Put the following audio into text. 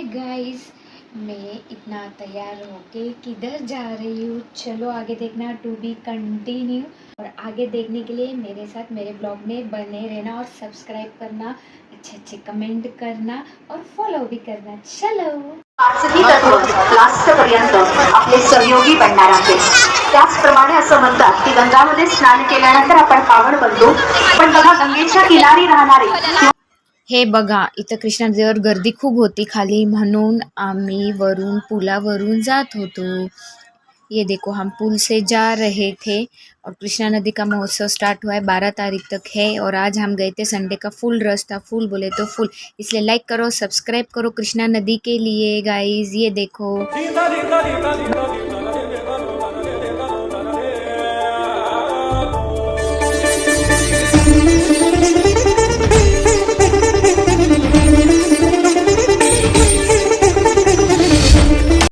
Guys, मैं इतना तैयार होके किधर जा रही हूँ, चलो आगे देखना, टू बी कंटिन्यू। और आगे देखने के लिए मेरे साथ मेरे ब्लॉग में बने रहना और सब्सक्राइब करना, अच्छे अच्छे कमेंट करना और फॉलो भी करना। चलो लास्टपर्यंत आपले सहयोगी बनणार आहे। त्याचप्रमाणे असं म्हणतात की गंगामध्ये स्नान केल्यानंतर आपण पावन बनतो, पण बघा गंगेच्या किनारी राहणारे हे बघा, इथं कृष्णा नदीवर गर्दी खूप होती खाली, म्हणून आम्ही वरून पुलावरून जात होतो। ये देखो, हम पुल से जा रहे थे और कृष्णा नदी का महोत्सव स्टार्ट हुआ है, 12 तारीख तक है। और आज हम गए थे, संडे का फुल रश था, फुल बोले तो फुल, इसलिए लाइक करो, सब्सक्राइब करो कृष्णा नदी के लिए गाइज। ये देखो।